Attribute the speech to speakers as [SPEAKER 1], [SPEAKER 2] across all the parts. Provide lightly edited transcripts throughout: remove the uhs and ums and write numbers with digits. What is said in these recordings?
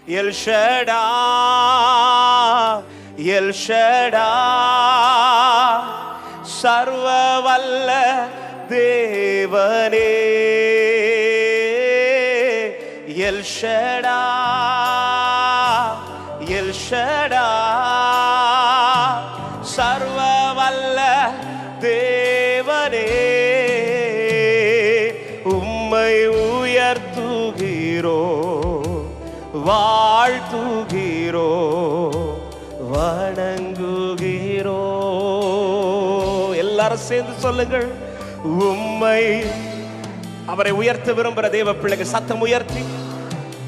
[SPEAKER 1] L ஷடா, L ஷடா, சர்வ வல்ல தேவனே. எல் ஷடா, எல் ஷடா, சர்வ வல்ல தேவனே. உம்மை உயர்த்துகிறோ, வாழ்த்துகிறோ, வணங்குகிறோ. எல்லாரும் சேர்ந்து சொல்லுங்கள். உம்மை, அவரை உயர்த்த விரும்புகிற தேவ பிள்ளைகள் சத்தம் உயர்த்தி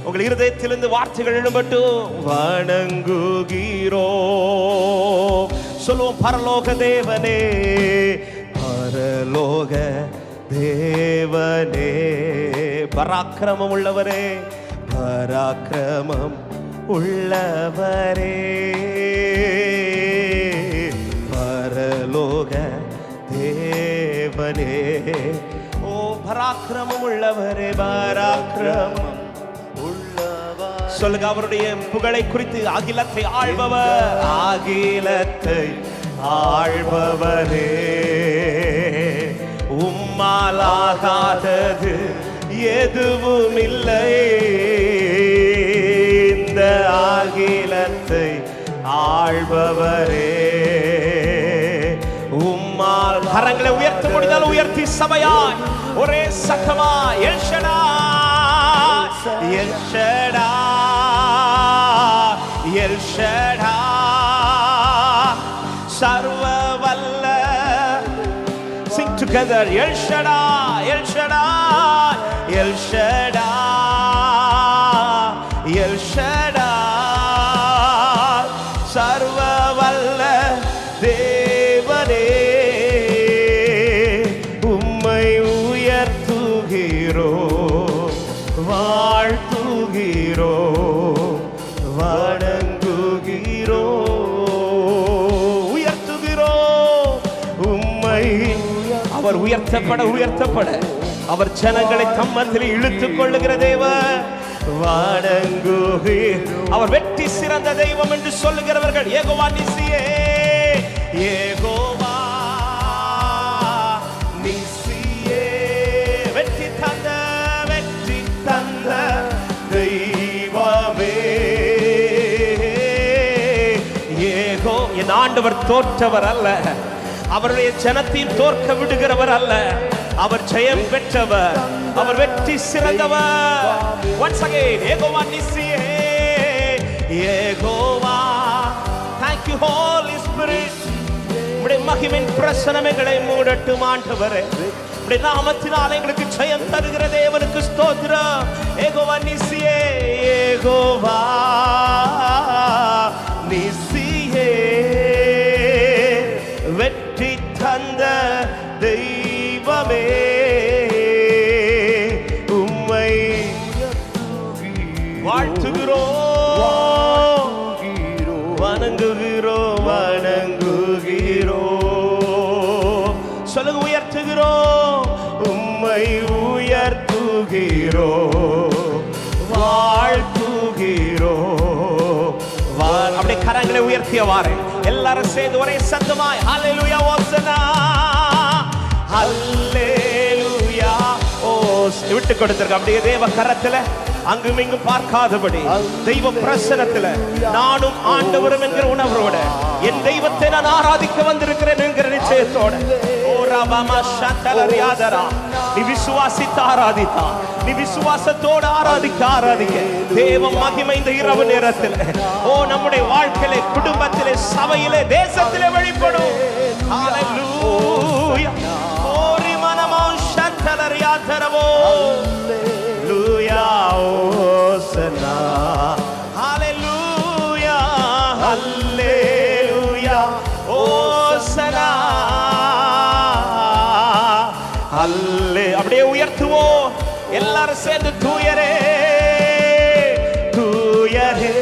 [SPEAKER 1] உங்கள் இருதயத்திலிருந்து வார்த்தைகள் எழும்பட்டும். வணங்குகிறோ சொல்லுவோம். பரலோக தேவனே, பரலோக தேவனே, பராக்கிரமம் உள்ளவரே, பராக்கிரமம் உள்ளவரே, பரலோக தேவனே. ஓ பராக்கிரமம் உள்ளவரே, பராக்கிரமம் உள்ளவர். சொல்லுங்க. அவருடைய புகழை குறித்து அகிலத்தை ஆள்பவர், அகிலத்தை ஆள்பவரே. உம்மாலாகாதது எதுவும் இல்லை. இந்த அகிலத்தை ஆள்பவரே, உம்மால். கரங்களை உயர்த்த முடிந்தால் உயர்த்தி சபையாய் ஒரே சத்தமா L Shaddai, L Shaddai, L Shaddai, சர்வ வல்ல. Sing together. El Shaddai, El Shaddai, El Shaddai, El Shaddai, சர்வ வல்ல தேவனே. உம்மை உயர்த்துகிறோ, வாழ்த்துகிறோ, வணங்குகிறோ, உயர்த்துகிறோ. உம்மை அவர் உயர்த்தப்பட உயர்த்தப்பட அவர் ஜனங்களை தம்மத்தில் இழுத்துக் கொள்ளுகிற தேவன். வணங்குகிறோம். அவர் வெற்றி சிறந்த தெய்வம் என்று சொல்லுகிறவர்கள் யெகோவா நிசியே, யெகோவா நிசியே, வெற்றி தந்த, வெற்றி தந்த தெய்வமே. யெகோ, என் ஆண்டவர் தோற்றவர் அல்ல, அவருடைய ஜனத்தையும் தோற்க விடுகிறவர் அல்ல. அவர் ஜெயம் பெற்றவர், அவர் வெற்றி சிறந்தவர். Once again, Jehovah நிசியே, Jehovah. Thank you Holy Spirit. உம்முடைய மகிமையின் பிரசன்னம் எங்களை மூடட்டும் ஆண்டவரே. உம்முடைய நாமத்தினால் எங்களுக்கு ஜெயம் தருகிற தேவனுக்கு ஸ்தோத்திரம். யெகோவா நிசியே, யெகோவா நிசியே, வெற்றி தந்த தெய்வமே. உம்மை வாழ்த்துகிறோம், வணங்குகிறோம், வணங்குகிறோம். சொல்லுங்க. உயர்த்துகிறோம், உம்மை உயர்த்துகிறோம், வாழ்த்துகிறோம். அப்படியே கரங்களை உயர்த்தியவாறு எல்லாரும் சேர்ந்து ஒரே சத்தமாய் ஹல்லேலூயா ஓசனா, ஹல்லேலூயா ஓஸ். விட்டு கொடுத்திருக்க அப்படியே தேவ கரத்துல அங்கும் இங்கும் பார்க்காதபடி தெய்வ பிரசனத்துல நானும் ஆண்டவரும் என்கிற உணர்வோட என் தெய்வத்தை நான் ஆராதிக்க வந்திருக்கிறேன் என்கிற நிச்சயத்தோட. ஓ ரபமா ஷந்தலரியாதரா, நீ விசுவாசித்து ஆராதித்தா, நீ விசுவாசத்தோடு ஆராதிக்க ஆராதிக்க தேவ மகிமை இந்த இரவு நேரத்தில் ஓ நம்முடைய வாழ்க்கையிலே, குடும்பத்திலே, சபையிலே, தேசத்திலே வெளிப்படும். ஹல்லேலூயா. ஓரி மனமா ஷந்தலரியாதரவோ, ஹல்லேலூயா ஓசனா, ஹல்லேலூயா, ஹல்லேலூயா ஓசனா, ஹல்லே. அப்படியே உயர்த்துவோம் எல்லாரும் சேர்ந்து. தூயரே, தூயரே,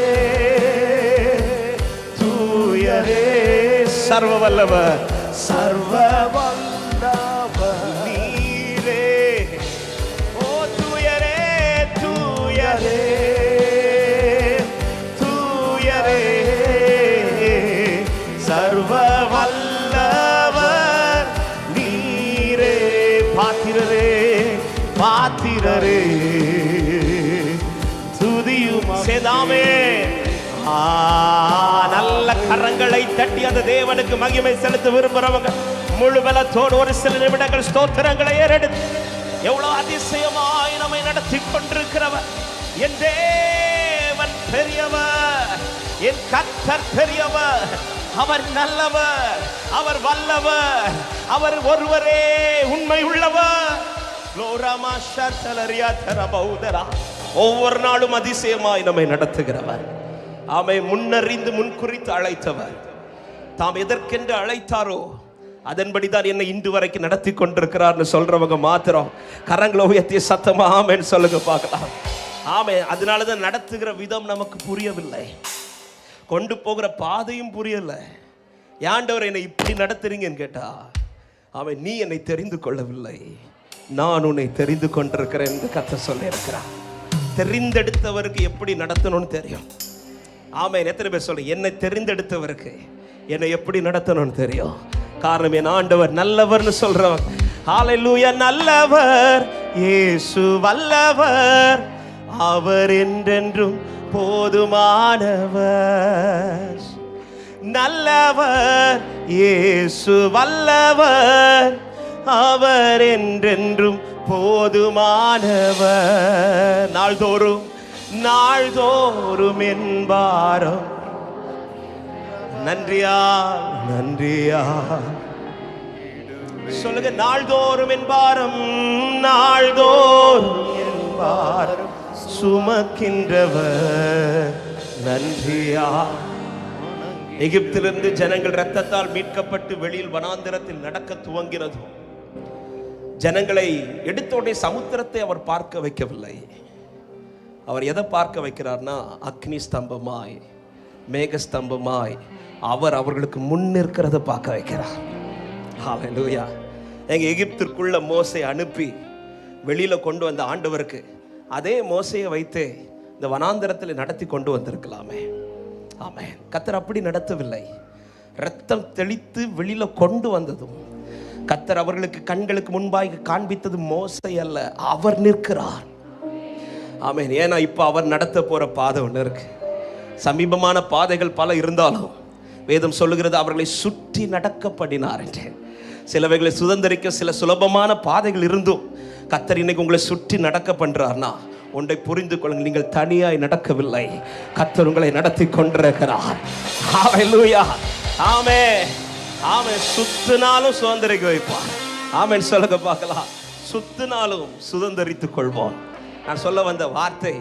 [SPEAKER 1] தூயரே, சர்வ வல்லவர், சர்வ வல்லவர் நீரே. ஓ தூயரே, தூயரே, சேதாமே. நல்ல கரங்களை தட்டி அந்த தேவனுக்கு மகிமை செலுத்த விரும்புறவங்க முழு பலத்தோடு ஒரு சில நிமிடங்கள் ஸ்தோத்திரங்களை ஏறெடுத்து, எவ்வளவு அதிசயமாய் நம்மை நடத்தி கொண்டிருக்கிறவர் என் தேவன் பெரியவர், என் கர்த்தர் பெரியவர், அவர் நல்லவர், அவர் வல்லவர், அவர் ஒருவரே உண்மை உள்ளவர். ஒவ்வொரு நாளும் அதிசயமாய் நம்மை நடத்துகிறவர். ஆமை முன்னறிந்து முன்குறித்து அழைத்தவர். தாம் எதற்கென்று அழைத்தாரோ அதன்படிதான் என்னை இன்று வரைக்கும் நடத்தி கொண்டிருக்கிறார்னு சொல்றவங்க மாத்திரம் கரங்களை உயர்த்திய சத்தமா ஆமென்னு சொல்லுங்க பார்க்கலாம். ஆமே. அதனாலதான் நடத்துகிற விதம் நமக்கு புரியவில்லை, கொண்டு போகிற பாதையும் புரியல. ஆண்டவர் என்னை இப்படி நடத்துறீங்கன்னு கேட்டா, அவன் நீ என்னை தெரிந்து கொள்ளவில்லை, நான் உன்னை தெரிந்து கொண்டிருக்கிறேன் என்று கர்த்தர் சொல்லி இருக்கிறார். தெரிந்தெடுத்தவருக்கு எப்படி நடத்தணும்னு தெரியும். ஆமென். எத்தனை பேர் சொல்ல, என்னை தெரிந்தெடுத்தவருக்கு என்னை எப்படி நடத்தணும்னு தெரியும். காரணம் என் ஆண்டவர் நல்லவர்னு சொல்றவர். ஹல்லேலூயா. நல்லவர் இயேசு வல்லவர், அவர் என்றென்றும் போதுமானவர். நல்லவர் இயேசு வல்லவர், அவர் என்றென்றும் போதுமானவர். நாள்தோறும் நாள்தோறும் என்பாரம் நன்றியா நன்றியா சொல்லுங்க. நாள்தோறும் என்பாரம், நாள்தோறும் என்பாரம் சுமக்கின்றவர் நன்றியா. எகிப்திலிருந்து ஜனங்கள் இரத்தத்தால் மீட்கப்பட்டு வெளியில் வனாந்திரத்தில் நடக்க துவங்கினதும் ஜனங்களை எடுத்தோடே சமுத்திரத்தை அவர் பார்க்க வைக்கவில்லை. அவர் எதை பார்க்க வைக்கிறார்னா, அக்னி ஸ்தம்பமாய் மேக ஸ்தம்பமாய் அவர் அவர்களுக்கு முன் இருக்கிறத பார்க்க வைக்கிறார். ஹல்லேலூயா. எங்க எகிப்திற்குள்ள மோசே அனுப்பி வெளியில கொண்டு வந்த ஆண்டவருக்கு அதே மோசையை வைத்து இந்த வனாந்தரத்தில் நடத்தி கொண்டு வந்திருக்கலாமே. ஆமென். கர்த்தர் அப்படி நடத்தவில்லை. ரத்தம் தெளித்து வெளியில கொண்டு வந்ததும் கர்த்தர் அவர்களுக்கு கண்களுக்கு முன்பாக காண்பித்தது மோசை அல்ல, அவர் நிற்கிறார். ஆமென். ஏன்னா இப்ப அவர் நடத்த போற பாதை ஒன்று இருக்கு. சமீபமான பாதைகள் பல இருந்தாலும் வேதம் சொல்லுகிறது அவர்களை சுற்றி நடக்கப்படினார் என்று. சிலவைகளை சுதந்திரிக்க சில சுலபமான பாதைகள் இருந்தும் கர்த்தர் இன்னைக்கு உங்களை சுற்றி நடக்க பண்றார்னா ஒன்றை புரிந்து கொள்ளுங்கள், நீங்கள் தனியாய் நடக்கவில்லை, கர்த்தர் உங்களை நடத்தி கொண்டிருக்கிறார். ஹல்லேலூயா. ஆமென். ஆமென். சுத்தினாலும் சுதந்திரிக்க வைப்பார். ஆமென் சொல்லுங்க பார்க்கலாம். சுத்தினாலும் சுதந்திரித்துக் கொள்வோம். நான் சொல்ல வந்த வார்த்தை,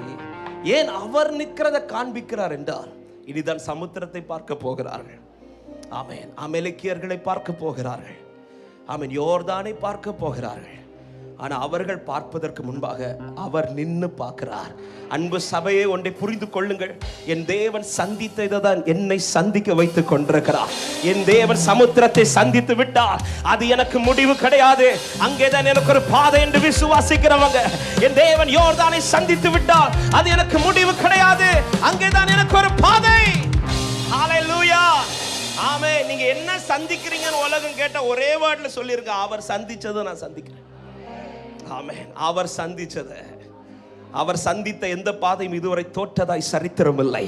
[SPEAKER 1] ஏன் அவர் நிற்கிறத காண்பிக்கிறார் என்றால், இனிதான் சமுத்திரத்தை பார்க்க போகிறார்கள். ஆமென். அமெரிக்கியர்களை பார்க்க போகிறார்கள். ஆமென். யோர்தானை பார்க்க போகிறார்கள். ஆனா அவர்கள் பார்ப்பதற்கு முன்பாக அவர் நின்று பார்க்கிறார். அன்பு சபையை ஒன்றை புரிந்து கொள்ளுங்கள், என் தேவன் சந்தித்ததான் என்னை சந்திக்க வைத்துக் கொண்டிருக்கிறார். என் தேவன் சமுத்திரத்தை சந்தித்து விட்டார், அது எனக்கு முடிவு கிடையாது, அங்கேதான் எனக்கு ஒரு பாதை என்று விசுவாசிக்கிறவங்க, என் தேவன் யோர்தானை சந்தித்து விட்டார், அது எனக்கு முடிவு கிடையாது, அங்கேதான் எனக்கு ஒரு பாதை. ஹல்லேலூயா. ஆமென். நீங்க என்ன சந்திக்கிறீங்கன்னு உலகம் கேட்ட ஒரே வேர்ட்ல சொல்லிருக்க, அவர் சந்திச்சதை நான் சந்திக்கிறேன். ஆமென். அவர் சந்திச்சதை, அவர் சந்தித்த எந்த பாதையும் இதுவரை தோற்றதாய் சரித்திரம் இல்லை.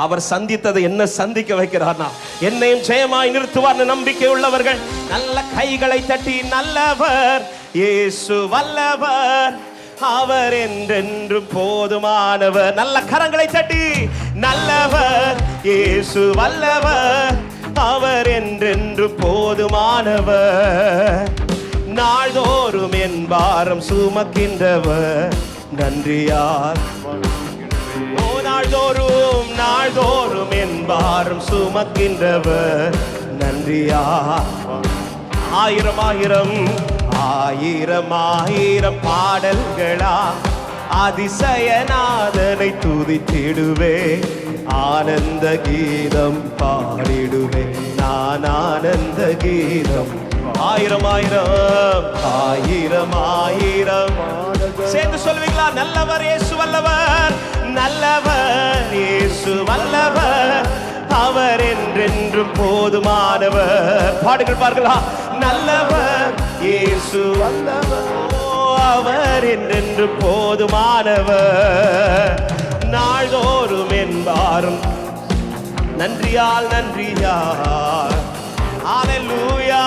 [SPEAKER 1] அவர் சந்தித்ததை என்ன சந்திக்க வைக்கிறார்னா, என்னையும் ஜெயமாய் நிறுத்துவார் நம்பிக்கை உள்ளவர்கள் நல்ல கைகளை தட்டி, நல்லவர் இயேசு வல்லவர், அவர் என்றென்றும் போதுமானவர். நல்ல கரங்களை தட்டி, நல்லவர் இயேசு வல்லவர், அவர் என்றென்றும் போதுமானவர். நாள்தோறும் என் பாரம் சுமக்கின்றவர் நன்றியார். ஓ நாள்தோறும் நாள்தோறும் என் பாரம் சுமக்கின்றவர் நன்றியார். ஆயிரம் ஆயிரம் ஆயிரம் ஆயிரம் பாடல்களா அதிசயநாதனை துதித்திடுவே, ஆனந்த கீதம் பாடிடுவே நான், ஆனந்த கீதம். ஆயிரம் ஆயிரம் ஆயிரம் ஆயிரம் சேர்ந்து சொல்லுவீங்களா? நல்லவர் இயேசு வல்லவர், நல்லவர் இயேசு வல்லவர், அவர் என்றென்றும் போதுமானவர். பாடுகள் பார்க்கலா. நல்லவர் இயேசு வல்லவர், அவர் என்றென்றும் போதுமானவர். நாள்தோறும் பாரம் நன்றியால் நன்றியால் ஹalleluya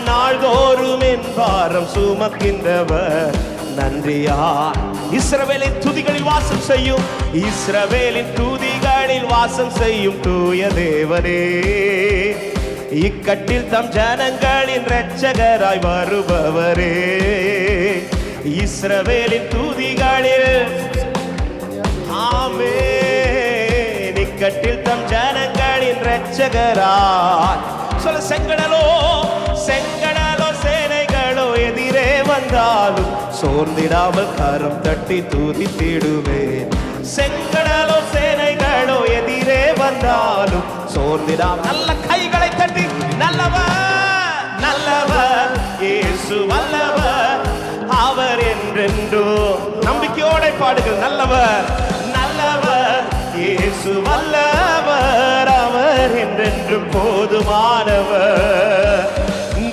[SPEAKER 1] நாள்தோறும் என் பாரம் சுமக்கின்றவர் நன்றியால். இஸ்ரவேலின் துதிகளில் வாசம் செய்யும், இஸ்ரவேலின் துதிகளில் வாசம் செய்யும் தூய தேவனே, இக்கட்டில் தம் ஜனங்களின் இரட்சகராய் வருபவரே, இஸ்ரவேலின் துதிகளில் ஆமென், இக்கட்டில் தம் ஜனங்களின் இரட்சகராய். சொல்ல செங்கடலோ செங்கடலோ சேனைகளோ எதிரே வந்தாலும் சோர்ந்திடாமல் கரம் தட்டி துதித்திடுவேன். செங்கடலோ சேனைகளோ எதிரே வந்தாலும் சோர்ந்திடாமல் நல்ல கைகளை தட்டி நல்லவர் நல்லவர் இயேசு வல்லவர் அவர் என்றென்றோ நம்பிக்கையோட பாடுங்கள். நல்லவர் நல்லவர் இயேசு வல்லவர் அவர் என்றென்றும் போதுமானவர்.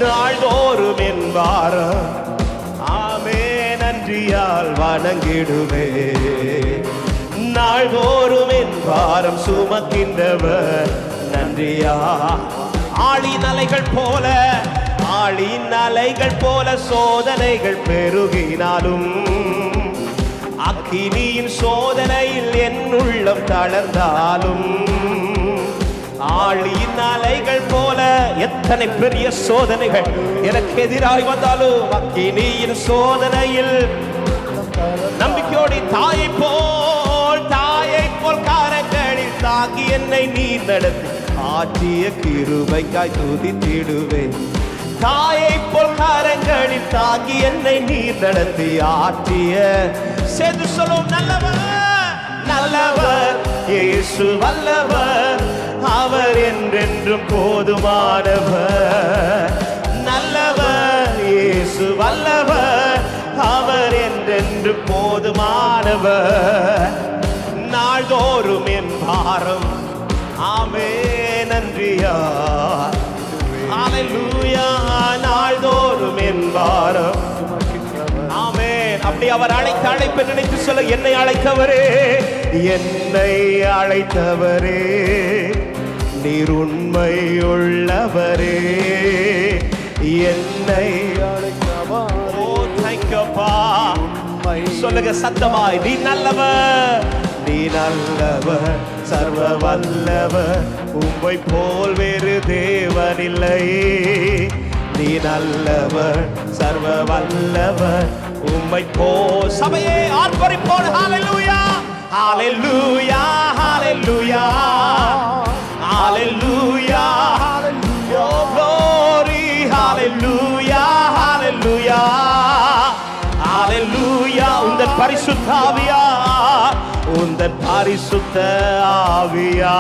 [SPEAKER 1] நாள்தோறும் என் பாரம் ஆமென் நன்றியால் வணங்கிடுவே, நாள்தோறும் என் பாரம் சுமக்கின்றவர் நன்றியா. ஆழின் அலைகள் போல ஆழின் அலைகள் போல சோதனைகள் பெருகினாலும் அக்கினியின் சோதனையில் என் உள்ளம் தளர்ந்தாலும், ஆழியின் அலைகள் போல எத்தனை பெரிய சோதனைகள் எனக்கு எதிராய் வந்தாலும் அக்கினியின் சோதனையில் நம்பிக்கையோடு தாயை போல் காரங்களில் தாக்கி என்னை நீர் நடத்தி ஆற்றிய கிருபைக்காய் துதித்திடுவேன். தாயை போல் காரங்களில் தாக்கி என்னை நீர் நடத்தி ஆற்றிய சேர்ந்து சொல்லும் நல்லவர் நல்லவர் இயேசு வல்லவர் அவர் என்றென்றும் போதுமானவர். நல்லவர் இயேசு வல்லவர் அவர் என்றென்றும் போதுமானவர். நாள்தோறும் என் பாரம் ஆமென் நன்றியால் ஹalleluya நாள்தோறும் என் பாரம் ஆமென். அப்படி அவர் அழைத்த அழைப்பை நினைத்து சொல்ல, என்னை அழைத்தவரே என்னை அழைத்தவரே நீர் உண்மை உள்ளவரே என்னை அழைத்தவரே. ஓ thank you அப்பா. சொல்லுங்க சத்தமாய், நீ நல்லவர் நீ நல்லவர் சர்வ வல்லவர் உம்மை போல் வேறு தேவனில்லை. நீ நல்லவர் சர்வ வல்லவர் உம்மை போல். சபையே ஆர்ப்பரிப்போம். ஹalleluya ஹalleluya ஹalleluya ஹalleluya ஹalleluya glory ஹalleluya ஹalleluya ஹalleluya. உந்தன் பரிசுத்த ஆவியா உந்தன் பரிசுத்த ஆவியா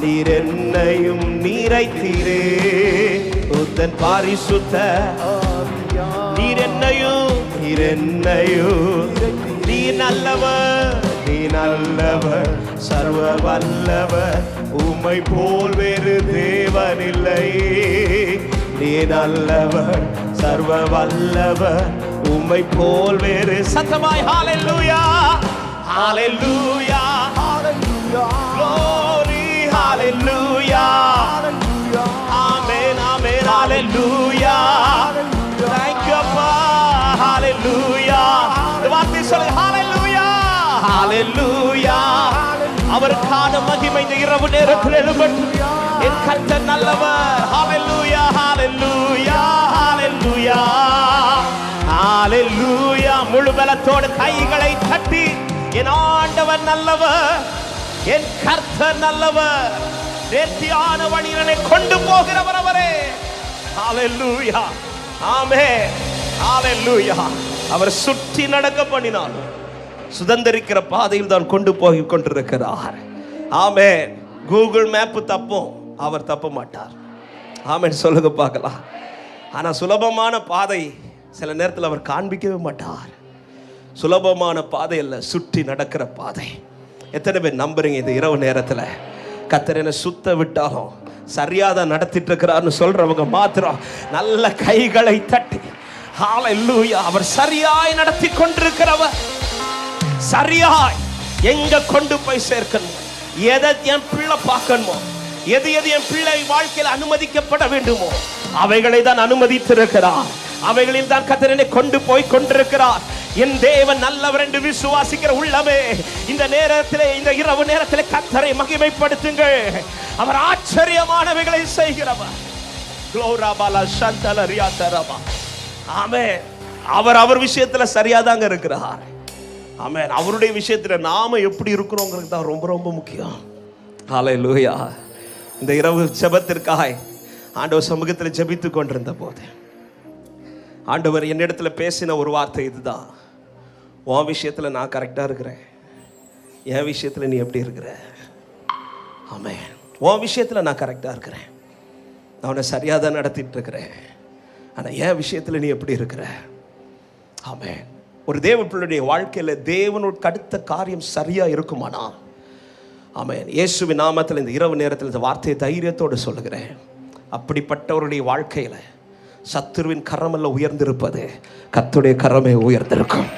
[SPEAKER 1] நீர் என்னையும் நீரைத்தீரே. உந்தன் பரிசுத்த நீர் என்னையும் நீ நல்லவர் சர்வ வல்லவர் உம்மை போல் வேறு தேவனில்லை. நீ நல்லவர் சர்வ வல்லவர் உம்மை போல் வேறு. சத்தமாய் ஹalleluya ஹalleluya ஹalleluya glory hallelujah amen amen hallelujah thank you அப்பா ஹalleluya. வார்த்தை சொல்லு ஹalleluya ஹalleluya. அவருக்கான மகிமை இந்த இரவு நேரத்தில் எழும்பட்டும். என் கர்த்தர் நல்லவர் ஹalleluya ஹalleluya ஹalleluya ஹalleluya. முழு பலத்தோடு கைகளை தட்டி, என் ஆண்டவர் நல்லவர் என் கர்த்தர் நல்லவர் நேர்த்தியான வழியிலே கொண்டு போகிறவர் அவரே. ஹalleluya ஆமென் ஹalleluya. அவர் சுற்றி நடக்க பண்ணினாலும் சுதந்திரிக்கிற பாதையில் தான் கொண்டு போய் கொண்டிருக்கிறார். ஆமென். கூகுள் மேப் தப்பும், அவர் தப்ப மாட்டார். ஆமென் சொல்லுங்க பார்க்கலாம். ஆனா சுலபமான பாதை சில நேரத்தில் அவர் காண்பிக்கவே மாட்டார். சுலபமான பாதை அல்ல, சுற்றி நடக்கிற பாதை. எத்தனை பேர் நம்புறீங்க இந்த இரவு நேரத்தில் கர்த்தர் என்ன சுத்த விட்டாலும் சரியாதான் நடத்திட்டு இருக்கிறார்னு சொல்றவங்க மாத்திரம் நல்ல கைகளை தட்டி ஹalleluya. அவர் சரியாய் நடத்தி கொண்டிருக்கிறவர், சரியாய் எங்க கொண்டு போய் சேர்க்கணும், எதை என் பிள்ளை பார்க்கணுமோ, எது என் பிள்ளை வாழ்க்கையில் அனுமதிக்கப்பட வேண்டுமோ அவைகளை தான் அனுமதித்திருக்கிறார். அவைகளில் தான் கர்த்தர் என்னை கொண்டு போய் கொண்டிருக்கிறார். என் தேவன் நல்லவர் என்று விசுவாசிக்கிற உள்ளமே, இந்த நேரத்திலே, இந்த இரவு நேரத்திலே கர்த்தரை மகிமைப்படுத்துங்கள். அவர் ஆச்சரியமானவைகளை செய்கிறவர். ஆமென். அவர் விஷயத்துல சரியாதாங்க இருக்கிறார். ஆமென். அவருடைய விஷயத்துல நாம எப்படி இருக்கிறோங்கிறது தான் ரொம்ப ரொம்ப முக்கியம். ஹல்லேலூயா. இந்த இரவு ஜெபத்திற்காக ஆண்டவர் சமூகத்தில் ஜெபித்து கொண்டிருந்த போது ஆண்டவர் என்னிடத்துல பேசின ஒரு வார்த்தை இதுதான்: உன் விஷயத்துல நான் கரெக்டா இருக்கிறேன், என் விஷயத்துல நீ எப்படி இருக்கிற? ஆமென். உன் விஷயத்துல நான் கரெக்டா இருக்கிறேன், நான் உன்னை சரியாக தான் நடத்திட்டு இருக்கிறேன். ஆனா என் விஷயத்துல நீ எப்படி இருக்கிற? ஆமென். ஒரு தேவ பிள்ளையுடைய வாழ்க்கையில தேவனோட அடுத்த காரியம் சரியா இருக்குமானா, ஆமென், இயேசுவின் நாமத்தில் இந்த இரவு நேரத்தில் இந்த வார்த்தையை தைரியத்தோடு சொல்லுகிறேன். அப்படிப்பட்டவருடைய வாழ்க்கையில சத்துருவின் கரமல்ல உயர்ந்திருப்பது, கர்த்தருடைய கரமே உயர்ந்திருக்கும்.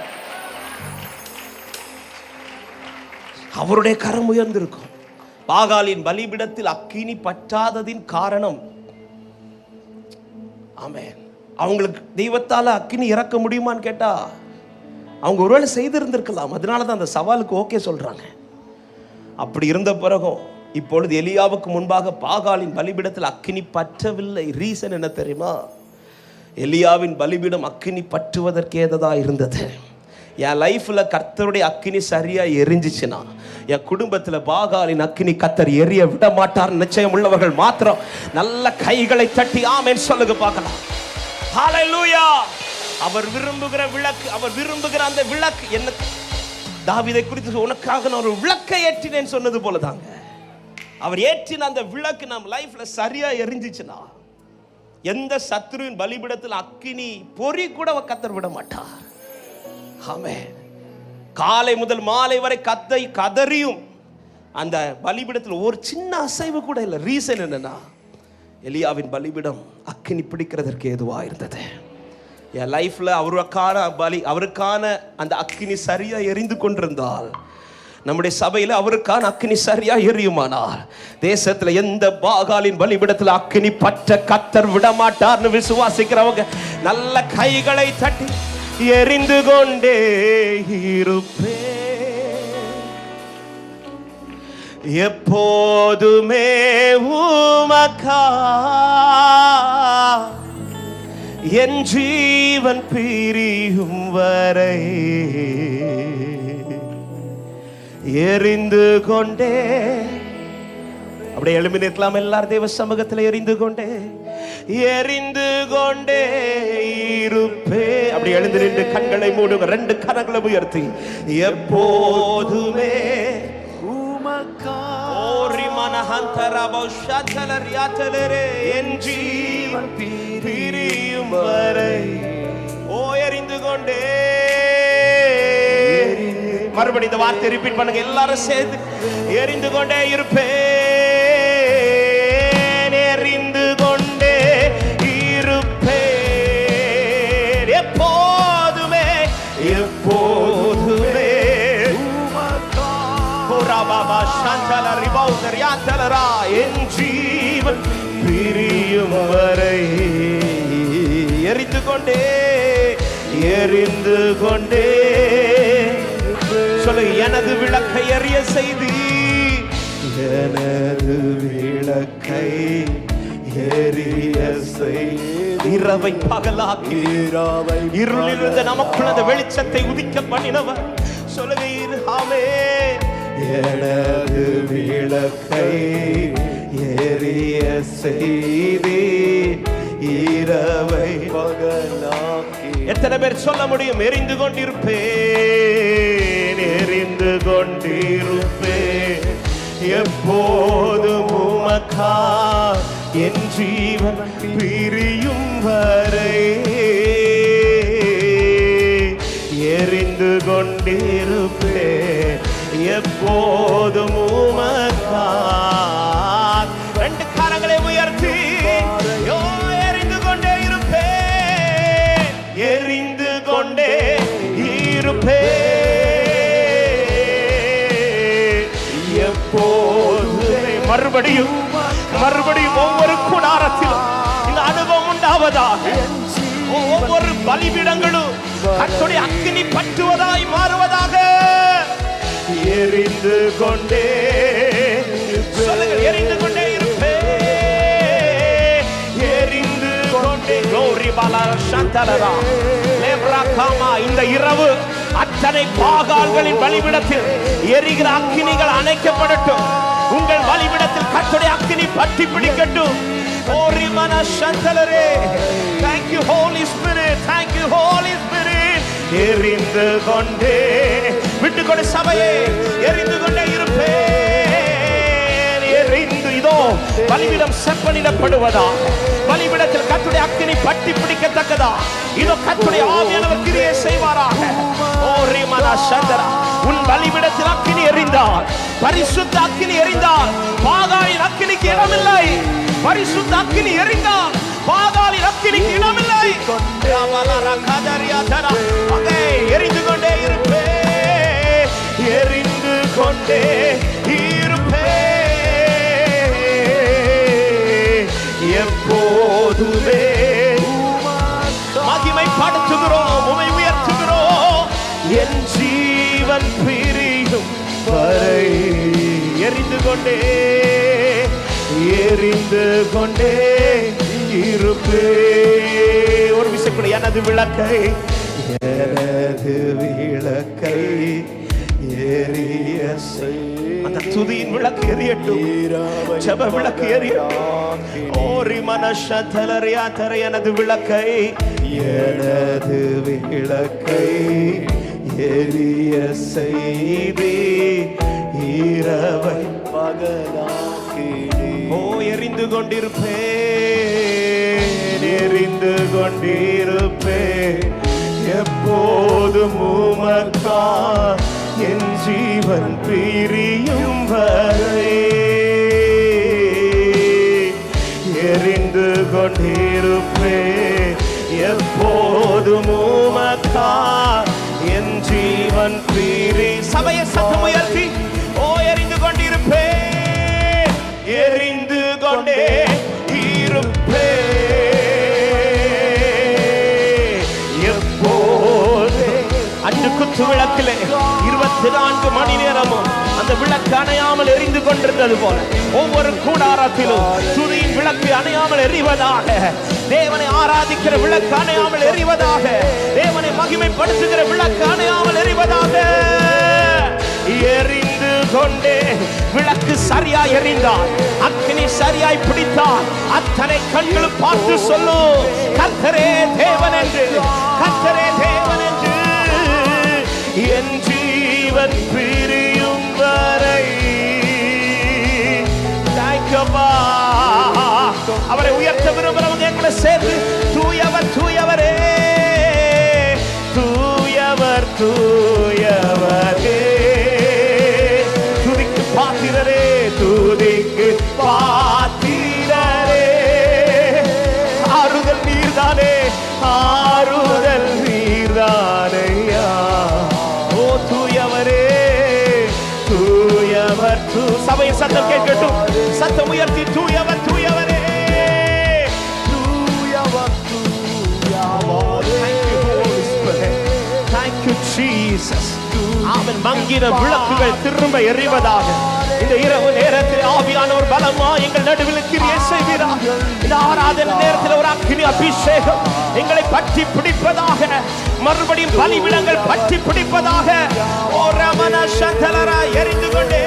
[SPEAKER 1] அவருடைய கரம் உயர்ந்திருக்கும். பாகாலின் பலிபீடத்தில் அக்கினி பற்றாததின் காரணம், ஆமென், அவங்களுக்கு தெய்வத்தால அக்கினி இறக்க முடியுமான்னு கேட்டா அவங்க ஒருவேளை செய்திருந்திருக்கலாம். அதனால தான் அந்த சவாலுக்கு ஓகே சொல்றாங்க. அப்படி இருந்த பிறகும் இப்பொழுது எலியாவுக்கு முன்பாக பாகாலின் பலிபீடத்தில் அக்கினி பற்றவில்லை. ரீசன் என்ன தெரியுமா? எலியாவின் பலிபீடம் அக்கினி பற்றுவதற்கு ஏதா இருந்தது. என் லைஃப்ல கர்த்தருடைய அக்கினி சரியா எரிஞ்சிச்சுன்னா, என் குடும்பத்தில் பாகாலின் அக்கினி கர்த்தர் எரிய விட மாட்டார். நிச்சயம் உள்ளவர்கள் மாத்திரம் நல்ல கைகளை தட்டி ஆமென் சொல்லுங்க பார்க்கலாம். ஹல்லேலூயா. அவர் விரும்புகிற விளக்கு, அவர் விரும்புகிற அந்த விளக்கு என்ன? தாவீதை குறித்து உனக்காக நான் ஒரு விளக்கை ஏற்றினேன் சொன்னது போல தாங்க. அவர் ஏற்றின அந்த விளக்கு நம் லைஃப்ல சரியா எரிஞ்சிச்சுன்னா, எந்த சத்துருவின் பலிபீடத்தில் அக்கினி பொறி கூட கர்த்தர் விட மாட்டார். ஆமென். காலை முதல் மாலை வரை கதறியும் அந்த பலிபீடத்தில் ஒரு சின்ன அசைவு கூட இல்லை. ரீசன் என்னன்னா, எலியாவின் பலிபீடம் அக்கினி பிடிக்கிறதற்கு ஏதுவா இருந்தது. என் லைஃப்ல அவருக்கான அந்த அக்கினி சரியா எரிந்து கொண்டிருந்தால், நம்முடைய சபையில அவருக்கான அக்கினி சரியா எரியுமானால், தேசத்துல எந்த பாகாலின் பலிபீடத்தில் அக்கினி பற்ற கர்த்தர் விட மாட்டார்னு விசுவாசிக்கிறவங்க நல்ல கைகளை தட்டி எரிந்து கொண்டே இருப்பே, எப்போதுமே உமக்கா என் ஜீவன் பிரியும் வரை எரிந்து கொண்டே. அப்படியே எழுப்பி நிற்கலாம் எல்லாரும் தேவ சமூகத்தில். எரிந்து கொண்டே இருப்பே. அப்படி எழுந்து நின்று கண்களை மூடுங்க, ரெண்டு கரங்களை உயர்த்தி, எப்போதுமே உமக்கா என் ஜீவன் பிரியும் வரை எரிந்து கொண்டே. மறுபடியும் இந்த வார்த்தை ரிப்பீட் பண்ணுங்க எல்லாரும் சேர்ந்து. எரிந்து கொண்டே இருப்பேன், எரிந்து கொண்டே இருப்பேன், எப்போதுமே எப்போதுமே. என் ஜீவன் பிரியும் வரை எரிந்து கொண்டே சொல்லு. எனது விளக்கை எரிய செய்தி, எனது விளக்கை எரிய செய்தி, இரவை பகலாக்கி இருளில் இருந்த நமக்குள்ள அந்த வெளிச்சத்தை உதிக்க பண்ணினவர். சொல்லுங்க ஆமென். எனது விளக்கை எரிய செய்தி, இரவை பகலாக்கி. எத்தனை பேர் சொல்ல முடியும்? எரிந்து கொண்டிருப்பேன், எரிந்து கொண்டிருப்பேன், எப்போதும் உமக்கா என் ஜீவன் பிரியும் வரை எரிந்து கொண்டிருப்பேன், எப்போதும் உமக்கா. ரெண்டு கரங்களை உயர்த்தி எரிந்து கொண்டே இருப்பேன், எரிந்து கொண்டே இருப்பேன், எப்போதுமே மறுபடியும் மறுபடியும் ஒவ்வொரு கூடாரத்திலும் இந்த அனுபவம் உண்டாவதாக. ஒவ்வொரு பலிபீடங்களும் கர்த்தருடைய அக்கினி பற்றுவதாய் மாறுவதாக. எரிந்து கொண்டே சொல்லுங்கள், எரிந்து கொண்டே இருப்பேன், எரிந்து கொண்டே. glory bala shantalara lebra kama. இந்த இரவு அத்தனை பாகால்களின் பலிபீடத்தில் எரிகிற அக்கினிகள் அணைக்கப்படட்டும். உங்கள் பலிபீடத்தில் கர்த்தருடைய அக்கினி பற்றி பிடிக்கட்டும். ஓரிமன சந்தலரே, thank you holy spirit, thank you holy spirit. எரிந்து கொண்டே விட்டுக்கொண்டு சபையே எரிந்து கொண்டே இருப்பேன். எரிந்து இதோ பலிபீடம் செப்பனிடப்படுவதா, பலிபீடத்தில் கர்த்தருடைய அக்கினி பற்றி பிடிக்கத்தக்கதா இதோ கர்த்தருடைய ஆவியானவர் கிரியை செய்வாராக. ஓரிமன சந்தரா, உன் பலிபீடத்தில் அக்கினி எரிந்தால், பரிசுத்த அக்கினி எரிந்தால் பாகாலின் அக்கினிக்கு இடமில்லை. பரிசுத்த அக்கினி எரிந்தால் பாகாலின் அக்கினிக்கு இடமில்லை. எரிந்து கொண்டே இருப்பேன், எரிந்து கொண்டே இருப்பேன். எப்போதுமே மகிமைப்படுத்துகிறோம், உம்மை உயர்த்துகிறோம். என் ஜீவன் பிரியும் வரை எரிந்து கொண்டே எரிந்து கொண்டே இருப்பே. ஒரு விஷயம் கூட, எனது விளக்கை எனது விளக்கை எரிய செய். அந்த துதியின் விளக்கு எரியட்டும், ஜெப விளக்கு எரியட்டும். ஓரி மனஷதலரியா தர எனது விளக்கை எனது விளக்கை எரிய செய்தி இரவை பகலாக்கி. ஓ எரிந்து கொண்டிருப்பேன், எரிந்து கொண்டிருப்பேன். எப்போதும் உமக்கா என் ஜீவன் பிரியும் வரை எரிந்து கொண்டிருப்பேன். எப்போதும் உமக்கா என் ஜீவன் பிரி. சபையை சத்தம் உயர்த்தி ஓ எரிந்து கொண்டிருப்பேன், எரிந்து கொண்டே இருப்பேன். எப்போது அன்று குத்து விளக்கிலே 24 மணி நேரமும் அந்த விளக்கு அணையாமல் எரிந்து கொண்டிருந்தது போல ஒவ்வொரு கூடாரத்திலும் துதியின் விளக்கு அணையாமல் எரிவதாக. தேவனை ஆராதிக்கிற விளக்கு அணையாமல் எரிவதாக. தேவனை மகிமைப்படுத்துகிற விளக்கு அணையாமல் எரிவதாக. எரிந்து கொண்டே விளக்கு சரியாய் எரிந்தால், அக்கினி சரியாய் பிடித்தால் அத்தனை கண்களும் பார்த்து சொல்லும், கர்த்தரே தேவன் என்று, கர்த்தரே தேவன் என்று. என் ஜீவன் பிரியும் வரை அவரை உயர்த்த விரும்புகிறவங்க எங்களை சேர்ந்து தூயவர் தூயவரே, தூயவர் தூயவரே, துதிக்கு பாத்திரரே, துதிக்கு பாத்திரரே. ஆறுதல் நீர்தானே, ஆறுதல் நீர்தானையா. ஓ தூயவரே, தூயவர் சபை சத்தம் கேட்கட்டும், சத்தம் உயர்த்தி தூயவர் தூயவரே, தூயவர் தூயவர். Thank you Jesus. அவன் மங்கின விளக்குகள் திரும்ப எரிவதாக. இந்த இரவு நேரத்தில் ஆவியானவர் பலமா எங்கள் நடுவில் கிரியை செய்கிறார். இந்த ஆராதனை நேரத்தில் ஒரு அக்கினி அபிஷேகம் எங்களை பற்றி பிடிப்பதாக. மறுபடியும் பலிபீடங்கள் பற்றி பிடிப்பதாக. ஓ ரமண சந்தலரா எரிந்து கொண்டே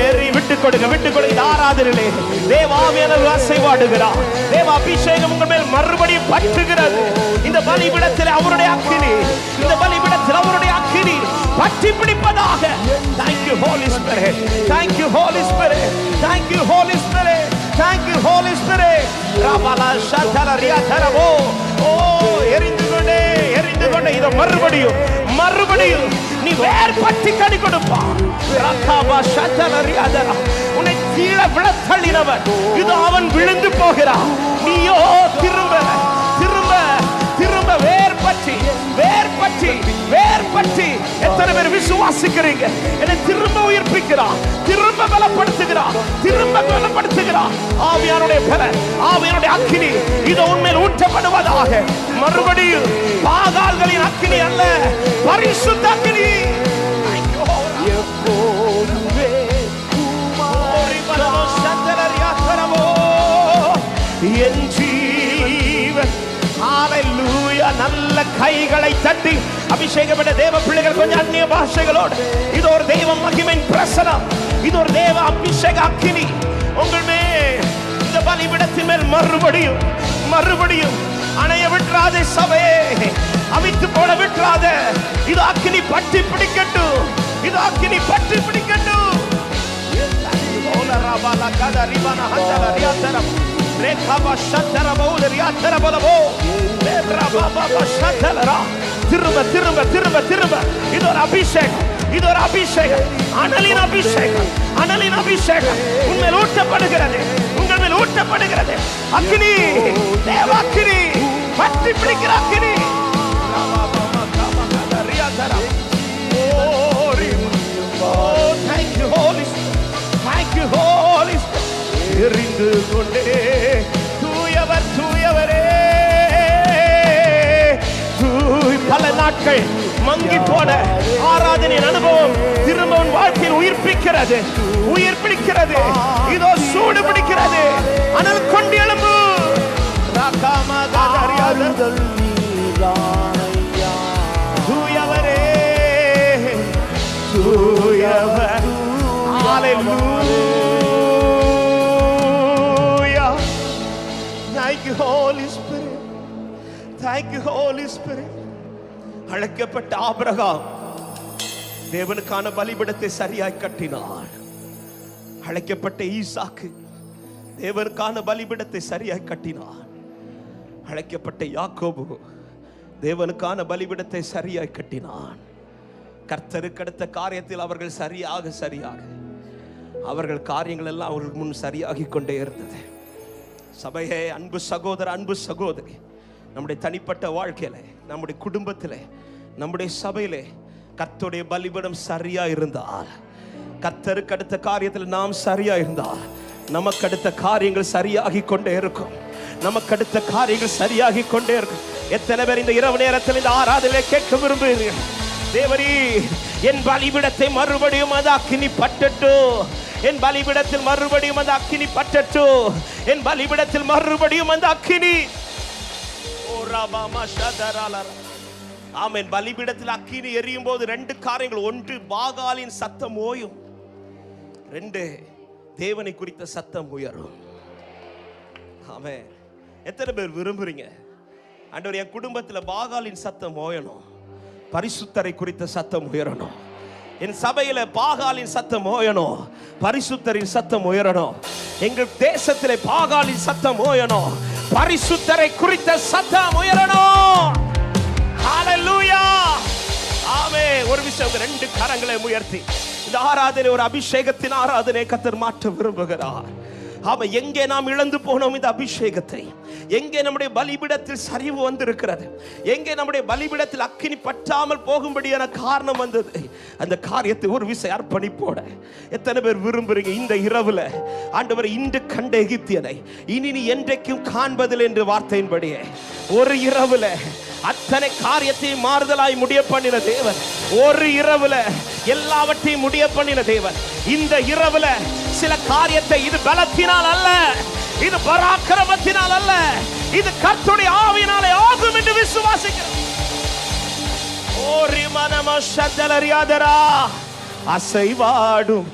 [SPEAKER 1] ஏறி விட்டுக் கொடுங்க, விட்டுக் கொடுங்க. ஆராதனையிலே தேவாவியானவர் அசைவாடுகிறார். தேவ அபிஷேகம் உங்கள் மேல் மறுபடியும் பற்றுகிறது. இந்த பலிபீடத்தில் அவருடைய அக்கினி, இந்த பலிபீடத்தில் அவருடைய அக்கினி பற்றி பிடிப்பதாக. Thank you Holy Spirit, thank you Holy Spirit, thank you Holy Spirit, thank you Holy Spirit. ராபலா ஷதலரியா தரவோ. ஓ எரிந்து கொண்டே எரிந்து கொண்டே இத மறுபடியும் மறுபடியும் நீ வேர் பற்றி கனி கொடுப்பா. ரகாபா ஷதலரியா தர உன்னை கீழே விழத்தள்ளினவன் இது அவன் விழுந்து போகிறான். நீயோ திரும்ப திரும்ப திரும்ப வேர் பற்றி பற்றி வேர் பற்றி எத்தனை பேர் விசுவாசிக்கிறீங்க? என்னை திரும்ப உயிர்ப்பிக்கிறார், திரும்ப பலப்படுத்துகிறார், திரும்ப பலப்படுத்துகிறார். ஆவியானுடைய பலன், ஆவியானுடைய அக்கினி இது உண்மையில் ஊற்றப்படுவதாக. மறுபடியும் பாகால்களின் அக்கினி அல்ல, பரிசுத்த அக்கினி. என் ஜீவன். ஹalleluya. நல்ல கைகளை தட்டி அபிஷேகப்பட்ட தேவ பிள்ளைகள் கொஞ்சம் அந்நிய பாஷைகளோடு, இது ஒரு தெய்வ மகிமையின் பிரசனம், இது ஒரு தேவ அபிஷேக அக்கினி உங்கள் மேல், இந்த பலிபீடத்தின் மேல் மறுபடியும் மறுபடியும் அணைய விட்டுறாதே சபையே, அவித்து போட விட்டுறாதே. இது அக்கினி பற்றி பிடிக்கட்டும், இது அக்கினி பற்றி பிடிக்கட்டும். திரும்ப திரும்ப திரும்ப திரும்ப இது ஒரு அபிஷேகம், இது ஒரு அபிஷேகம், அனலின் அபிஷேகம், அனலின் அபிஷேகம் உண்மையில் ஊட்டப்படுகிறது, உங்கள் மேல் ஊட்டப்படுகிறது. அக்கினி, தேவ அக்கினி, பற்றி பிடிக்கிற அக்கினி. Thank you Holy Spirit, thank you Holy Spirit. எரிந்து கொண்டே தூயவர் தூயவரே. பல நாட்கள் மங்கி போன ஆராதனையின் அனுபவம் திரும்ப உன் வாழ்க்கையில் உயிர்ப்பிக்கிறது, உயிர்ப்பிக்கிறது. இதோ சூடு பிடிக்கிறது, அனல் கொண்டு எழும்பு. தூயவரே தூயவர். Hallelujah. Thank you Holy Spirit, thank you Holy Spirit. அழைக்கப்பட்ட ஆபிரகாம் தேவனுக்கான பலிபீடத்தை சரியாய் கட்டினார். அழைக்கப்பட்ட ஈசாக்கு தேவனுக்கான பலிபீடத்தை சரியாய் கட்டினார். அழைக்கப்பட்ட யாக்கோபு தேவனுக்கான பலிபீடத்தை சரியாய் கட்டினான். கர்த்தருக்கு அடுத்த காரியத்தில் அவர்கள் சரியாக அவர்கள் காரியங்கள் எல்லாம் அவர்களுக்கு முன் சரியாகி கொண்டே இருந்தது. சபையே, அன்பு சகோதர, அன்பு சகோதரி, நம்முடைய தனிப்பட்ட வாழ்க்கையில, நம்முடைய குடும்பத்திலே, நம்முடைய சபையிலே கர்த்தருடைய பலிபீடம் சரியா இருந்தால், கர்த்தருக்கு அடுத்த காரியத்தில் நாம் சரியா இருந்தால், நமக்கு அடுத்த காரியங்கள் சரியாகி கொண்டே இருக்கும். நமக்கு அடுத்த காரியங்கள் சரியாகி கொண்டே இருக்கும். எத்தனை பேர் இந்த இரவு நேரத்தில் இந்த ஆராதனையை கேட்க விரும்புகிறீர்கள்? தேவரீ, என் பலிபீடத்தை மறுபடியும் அது அக்கினி பட்டட்டும், என் பலிபீடத்தில் மறுபடியும் அந்த அக்கினி பட்டட்டும், என் பலிபீடத்தில் மறுபடியும் அந்த அக்கினி. ஆமென். பலிபீடத்தில் அக்கினி எரியும் போது ரெண்டு காரியங்கள். ஒன்று, பாகாலின் சத்தம் ஓயும். ரெண்டு, தேவனை குறித்த சத்தம் உயரும். ஆமென். எத்தனை பேர் விரும்புறீங்க, ஆண்டவரே என் குடும்பத்தில் பாகாலின் சத்தம் ஓயணும், பரிசுத்தரை குறித்த சத்தம் உயரணும், என் சபையில பாகாலின் சத்தம் ஓயணும், பரிசுத்தரின் சத்தம் உயரணும், எங்கள் தேசத்திலே பாகாலின் சத்தம் ஓயணும், பரிசுத்தரை குறித்த சத்தம் உயரணும். ஹalleluya. ஆமென். ஒரு விஷயம், ரெண்டு கரங்களை உயர்த்தி இந்த ஆராதனை ஒரு அபிஷேகத்தின் ஆராதனை கர்த்தர் மாற்ற விரும்புகிறார். ஆமா, எங்கே நாம் இழந்து போனோம் இந்த அபிஷேகத்தை, எங்கே நம்முடைய பலிபீடத்தில் சரிவு வந்திருக்கிறது, எங்கே நம்முடைய பலிபீடத்தில் அக்கினி பற்றாமல் போகும்படியான காரணம் வந்தது, அந்த காரியத்தை ஒரு விசை அர்ப்பணிப்போட எத்தனை பேர் விரும்புறீங்க? இந்த இரவுல ஆண்டவர், இன்று கண்ட எகிப்தியனை இனி நீ என்றைக்கும் காண்பதில்லை என்று வார்த்தையின்படியே ஒரு இரவுல அத்தனை காரியத்தையும் மாறுதலாய் முடிய பண்ணின தேவன், ஒரு இரவுல எல்லாவற்றையும் முடிய பண்ணின தேவன், இந்த இரவுல சில காரியத்தை, இது பலத்தினால் அல்ல, இது பராக்கிரமத்தினால் அல்ல, இது கர்த்தருடைய ஆவியினாலே ஆகும் என்று விசுவாசிக்கிறோம். அசைவாடும்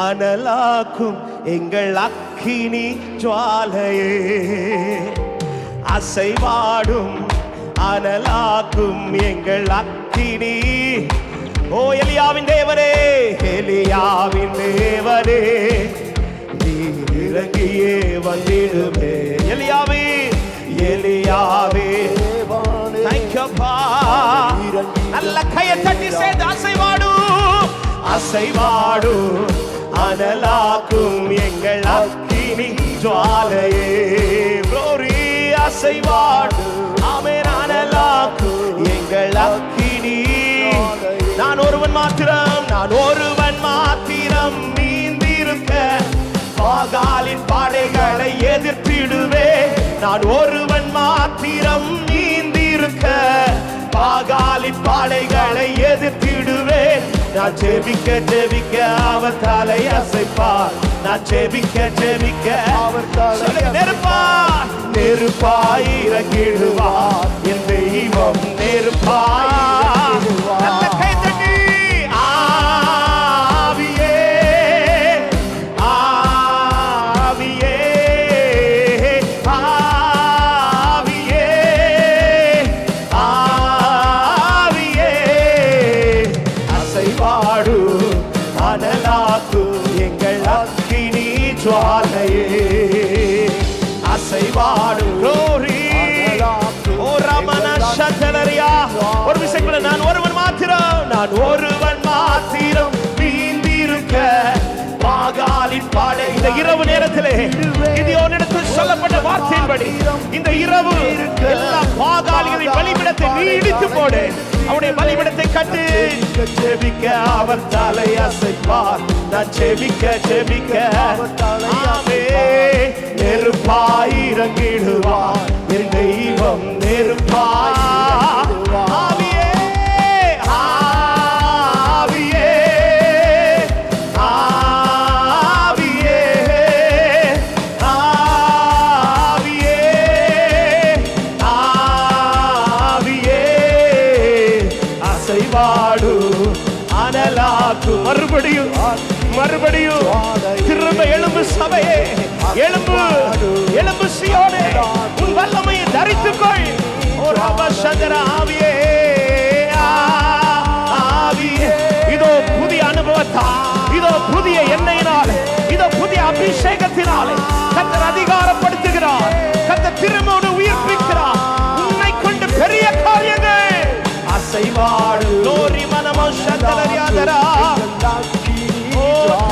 [SPEAKER 1] அனலாக்கும் எங்கள் அக்கினி ஜுவாலையே, அசைவாடும் அனலாக்கும் எங்கள் அக்கினி. ஓ எலியாவின் தேவனே, எலியாவின் தேவனே, நீ இறங்கியே வந்திடுமே. எலியாவே, எலியாவே, நல்ல கையை தட்டி சேர்ந்து அசைவாடு, அசைவாடு அனலாக்கும் எங்கள் அக்கினி ஜுவாலையே. glory அசைவாடு, ஆமென், அனலாக்கும் எங்கள் நான் ஒருவன் மாத்திரம் நீந்திருக்க பாகாலின் படைகளை எதிர்த்திடுவே. நான் ஒருவன் மாத்திரம் நீந்திருக்க பாகாலின் படைகளை எதிர்த்திடுவே. நான் ஜெபிக்க ஜெபிக்க அவர் தலை அசைப்பார். நான் ஜெபிக்க ஜெபிக்க அவர் தலை நெருப்பார். நெருப்பாய் இறங்கிடுவார் என் தெய்வம். நெருப்பாய் நல்ல கைத்தட்டி ஆவியே ஆவியே ஆவியே ஆவியே அசைவாடு அனலாக்கு எங்கள் அக்கினி ஜுவாலையே. அசைவாடு ஒரு விஷயங்கள நான் ஒருவன் மாத்திரம். நான் ஒருவன் மாத்திரம் நீந்திருக்க பாகாலின் பாடை. இந்த இரவு நேரத்திலே கிதியோனிடத்தில் சொல்லப்பட்ட வார்த்தையின்படி இந்த இரவு எல்லா பாகாலிகளின் பலிபீடத்தை நீ இடித்து போடு. அவருடைய பலிபீடத்தை கட்டு. ஜெபிக்க அவர் தலை அசைப்பார். நான் ஜெபிக்க ஜெபிக்க ஆமே நெருப்பாய் இறங்கிடுவார் என் தெய்வம். நெருப்பாய் ஆவியே ஆவியே ஆவியே ஆவியே ஆவியே அசைவாடு அனலாக்கு. மறுபடியும் மறுபடியும் திரும்ப எழும்பு சபையே. எழும்பு எழும்பு சீயோனே. உன் வல்லமையை தரித்துக்கொள். ஒரு அபசந்தர ஆவியே ஆவியே. இதோ புதிய அனுபவத்தால், இதோ புதிய எண்ணெயினாலே, இதோ புதிய அபிஷேகத்தினாலே கர்த்தர் அதிகாரப்படுத்துகிறார். கர்த்தர் திரும்ப உயிர்ப்பிக்கிறார். உன்னை கொண்டு பெரிய காரியங்கள் அசைவாடு. லோரி மனமோ சந்தலரியாதரா.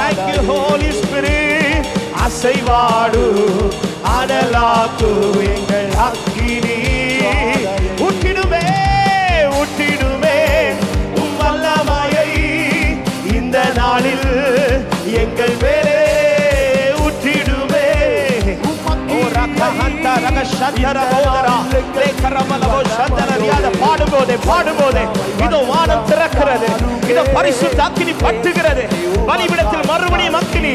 [SPEAKER 1] Thank you Holy Spirit. அசைவாடு அனலாக்கு எங்கள் அக்கினி. ஊற்றிடுமே ஊற்றிடுமே உம் வல்லமையை இந்த நாளில் எங்கள் மேலே ஊற்றிடுமே. பாடும்போதே பாடும்போதே இதோ வானம் திறக்கிறது. இதோ பரிசுத்த அக்கினி பட்டுகிறது. பலிபீடத்தில் மறுபடியும் அக்கினி.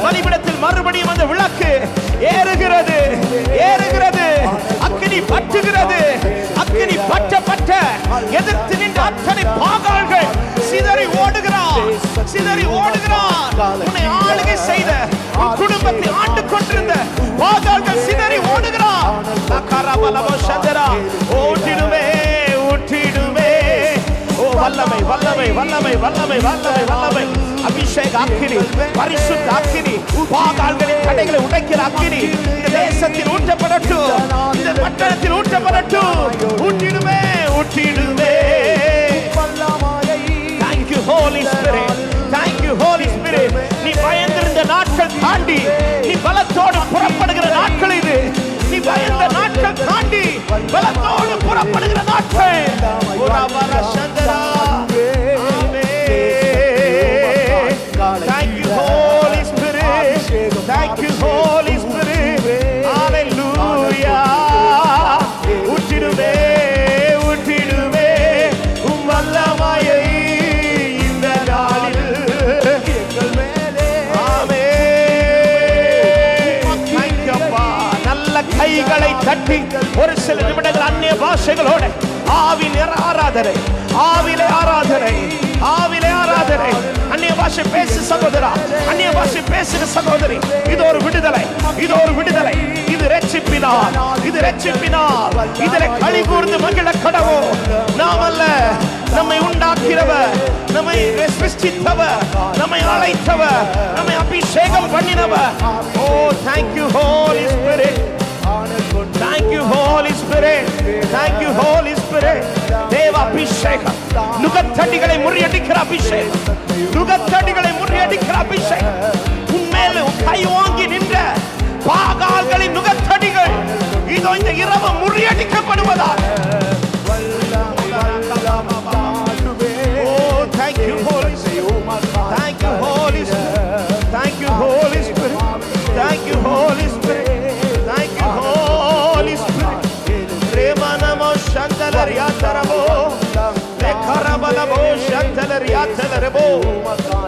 [SPEAKER 1] பலிபீடத்தில் மறுபடியும் அந்த விளக்கு ஏறுகிறது ஏறுகிறது. அக்கினி பட்டுகிறது. அக்கினி பட்ட பட்ட எதிர்த்து நின்ற அத்தனை பாகால்கள் சிதறி ஓடுகிறார் சிதறி ஓடுகிறார். உன்னை ஆளுகை செய்த உன் குடும்பத்தை ஆண்டு கொண்டிருந்த பாகால்கள் சிதறி ஓடுகிறார். ஊற்றிடுமே ஊற்றிடுமே. ஓ வல்லமை வல்லமை வல்லமை வல்லமை வல்லமை வல்லமை. அபிஷேக அக்கினி, பரிசுத்த அக்கினி, பாகால்களின் தடைகளை உடைக்கிற அக்கினி இந்த தேசத்தில் ஊற்றப்படட்டும். இந்த பட்டணத்தில் ஊற்றப்படட்டும். ஊற்றிடுமே ஊற்றிடுமே. Thank you Holy Spirit. Thank you Holy Spirit. நீ பயந்திருந்த நாட்கள் தாண்டி நீ பலத்தோடு புறப்படுகிற நாட்கள் இது. நீ பயந்த நாட்கள் தாண்டி பலத்தோடு புறப்படுகிற நாட்கள். Thank you Holy Spirit. Thank you Holy Spirit. Hallelujah. ஊற்றிடுமே ஊற்றிடுமே உம் வல்லமையை இந்த நாளில் எங்கள் மேலே. ஆமென். Thank you அப்பா. நல்ல கைகளை தட்டி ஒரு சில நிமிடங்கள் அந்நிய பாஷைகளோட ஆவிலே ஆராதனை ஆவிலே ஆராதனை ஆவிலே ஆராதனை. அந்நிய பாஷை பேசு சகோதரா. அந்நிய பாஷை பேசுகிற சகோதரி. இது ஒரு விடுதலை. இது ஒரு விடுதலை. இது ரட்சிப்பினால். இது ரட்சிப்பினால். இதிலே களி கூர்ந்து மகிழ கடவோம். நாம் அல்ல, நம்மை உண்டாக்கிறவர், நம்மை சிருஷ்டித்தவர், நம்மை அழைத்தவர், நம்மை அபிஷேகம் பண்ணினவர். ஓ thank you Holy Spirit. Thank you Holy Spirit. Thank you Holy Spirit. தேவ அபிஷேகம். நுகத்தடிகளை முறியடிக்கிற அபிஷேகம். நுகத்தடிகளை முறியடிக்கிற அபிஷேகம். உன்மேல் கை வாங்கி நின்ற பாகால்களின் நுகத்தடிகள் இதோ இந்த இரவு முறியடிக்கப்படுவதால். Oh thank you Holy Spirit.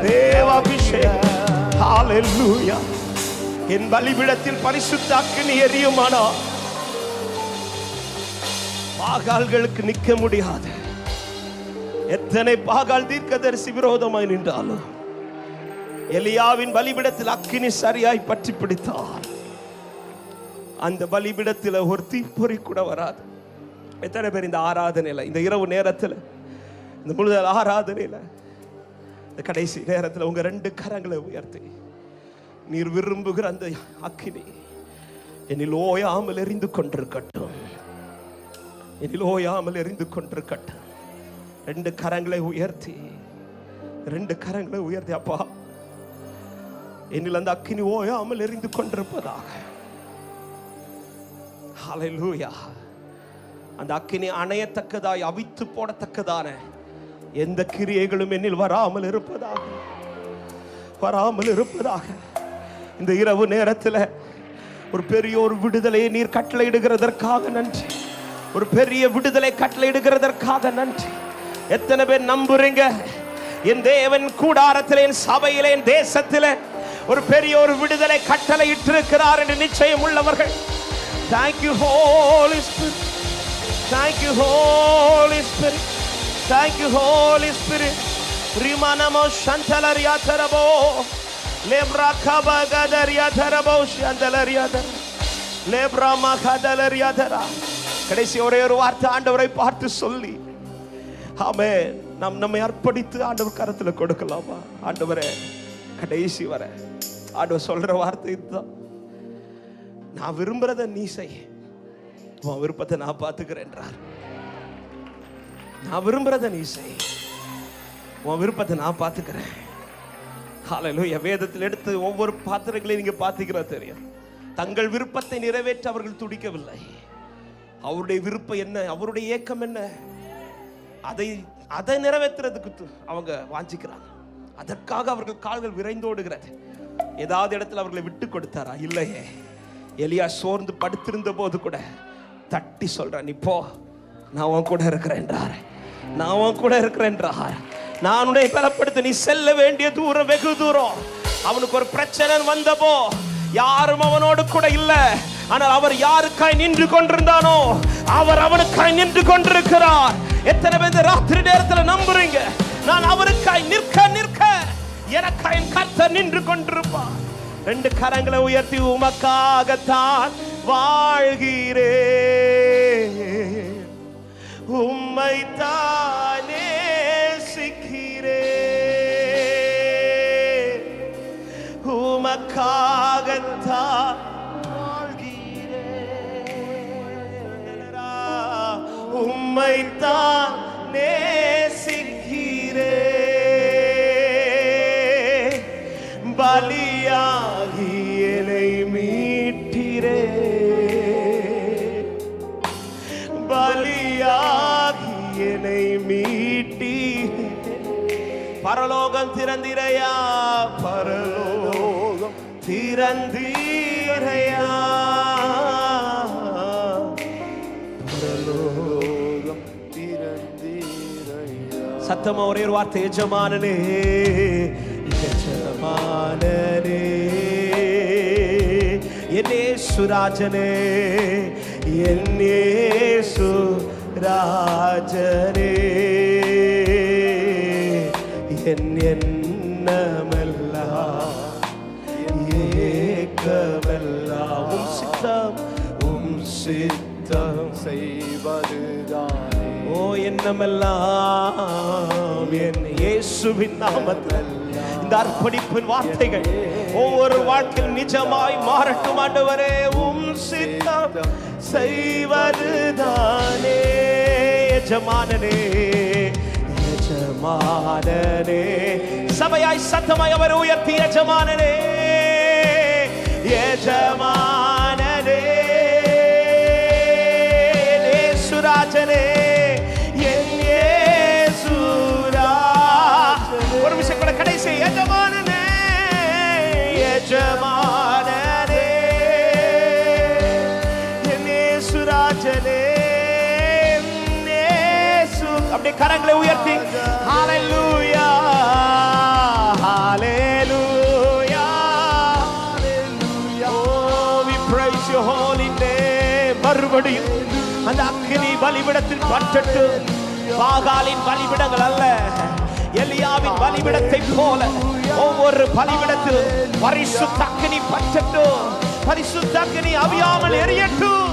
[SPEAKER 1] தேவாபிஷேகம். ஹalleluya. என் பலிபீடத்தில் பரிசுத்த அக்கினி எரியுமானா பாகால்களுக்கு நிற்க முடியாது. எத்தனை பாகால் தீர்க்கதரிசி விரோதமாய் நின்றாலும் எலியாவின் பலிபீடத்தில் அக்கினி சரியாய் பற்றி பிடித்தார். அந்த பலிபீடத்தில் ஒரு தீப்பொறி கூட வராது. எத்தனை பேர் இந்த ஆராதனையில, இந்த இரவு நேரத்தில், இந்த முழு ஆராதனையில, இந்த கடைசி நேரத்தில் உங்க 2 கரங்களை உயர்த்தி, நீர் விரும்புகிற அந்த அக்கினி என்னில் ஓயாமல் எரிந்து கொண்டிருக்கட்டும், என்னில் ஓயாமல் எரிந்து கொண்டிருக்கட்டும். 2 கரங்களை உயர்த்தி, 2 கரங்களை உயர்த்தி, அப்பா என்னில் அந்த அக்கினி ஓயாமல் எரிந்து கொண்டிருப்பதாக. ஹல்லேலூயா. அந்த அக்கினி அணையத்தக்கதாய், அவித்து போடத்தக்கதான எந்த கிரியைகளும் என்னில் வராமல் இருப்பதாக, வராமல் இருப்பதாக. இந்த இரவு நேரத்தில் ஒரு பெரிய ஒரு விடுதலையை நீர் கட்டளையிடுகிறதற்காக நன்றி. ஒரு பெரிய விடுதலை கட்டளையிடுகிறதற்காக நன்றி. எத்தனை பேர் நம்புறீங்க? என் தேவன் கூடாரத்தில், என் சபையில், என் தேசத்தில் ஒரு பெரிய ஒரு விடுதலை கட்டளை இட்டிருக்கிறார் என்று நிச்சயம் உள்ளவர்கள். Thank you Holy Spirit. Thank you Holy Spirit. Thank you Holy Spirit. Rimanamo shantalaria tarabo lebra kabagadaria tarabo shantalaria tar lebra makadalaria tara. கடைசி ஒரே ஒரு வார்த்தை ஆண்டவரை பார்த்து சொல்லி, ஆமென், நாம் நம்மை அர்ப்பணித்து ஆண்டவர் கரத்தில் கொடுக்கலாமா? ஆண்டவரே, கடைசி வர ஆண்டவர் சொல்ற வார்த்தை இதுதான். நான் விரும்புறத நீ செய், உன் விருப்பத்தை நான் பார்த்துக்கிறேன் என்றார். நான் விரும்புறத நீ செய், உன் விருப்பத்தை நான் பார்த்துக்கிறேன். ஹல்லேலூயா. வேதத்தில் எடுத்து ஒவ்வொரு பாத்திரங்களையும் நீங்க பார்த்துக்கிறா தெரியும். தங்கள் விருப்பத்தை நிறைவேற்ற அவர்கள் துடிக்கவில்லை. அவருடைய விருப்பம் என்ன, அவருடைய ஏக்கம் என்ன, அதை நிறைவேற்றுறதுக்கு அவங்க வாஞ்சிக்கிறாங்க. அதற்காக அவர்கள் கால்கள் விரைந்தோடுகிறது. ஏதாவது இடத்துல அவர்களை விட்டு கொடுத்தாரா? இல்லையே. எலியா சோர்ந்து படுத்திருந்த போது கூட தட்டி சொல்றான், நீ போ, நான் உன் கூட இருக்கிறேன் என்றார். நான் உன் கூட இருக்கிறேன் என்றார். நான் உன்னை பலப்படுத்த, நீ செல்ல வேண்டிய தூரம் வெகு தூரம். அவனுக்கு ஒரு பிரச்சனை வந்தப்போ யாரும் அவனோடு கூட இல்ல. ஆனால் அவர் யாருக்காய் நின்று கொண்டிருந்தானோ அவர் அவனுக்காய் நின்று கொண்டிருக்கிறார். எத்தனை பேர் ராத்திரி நேரத்தில் நம்புறீங்க? நான் அவருக்காய் நிற்க நிற்க எனக்காய் என் கர்த்தர் நின்று கொண்டிருப்பார். 2 கரங்களை உயர்த்தி, உமக்காகத்தான் வாழ்கிறேன், உம்மை தானே நேசிக்கிறேன், உமக்காகத்தான் வாழ்கிறேன், உம்மை தான் நேசிக்கிறேன், பலியாகி என்னை மீட்டிரே, பலியாகி என்னை மீட்டி. பரலோகம் திறந்திரையா, பரலோகம் திறந்தீரையா, பரலோகம் திறந்தீரையா. சத்தமா ஒரே ஒரு வார்த்தை, எஜமானனே, எஜமானனே, என் இயேசுராஜனே, என் இயேசுராஜனே, என் எண்ணமெல்லாம் ஏக்கமெல்லாம் உம் சித்தம் செய்வதுதானே. ஓ, எண்ணமெல்லாம் என் இயேசுவின் நாமத்தில் இந்த அர்ப்பணிப்பின் வார்த்தைகள் ஒவ்வொரு வாழ்க்கையில் நிஜமாய் மாறட்டும். ஆண்டவரே, உம் சித்தம் செய்வதுதானே. எஜமானனே, எஜமானனே, சபையாய் சத்தமாய் அவர் உயர்த்தி, எஜமானனே, எஜமானனே, இயேசுராஜனே, என் இயேசுரா. ஒரு விஷயம் கூட கடைசி, எஜமானனே, எஜமானனே, என் இயேசுராஜனே, அப்படியே கரங்களை உயர்த்தி, ஹல்லேலூயா, மறுபடியும் அந்த அக்கினி பலிபீடத்தில் பற்றட்டு. பாகாலின் பலிபீடங்கள் அல்ல, எலியாவின் பலிபீடத்தை போல ஒவ்வொரு பலிபீடத்தில் பரிசுத்த அக்கினி பற்றட்டு, பரிசுத்த அக்கினி அவியாமல் எரியட்டும்.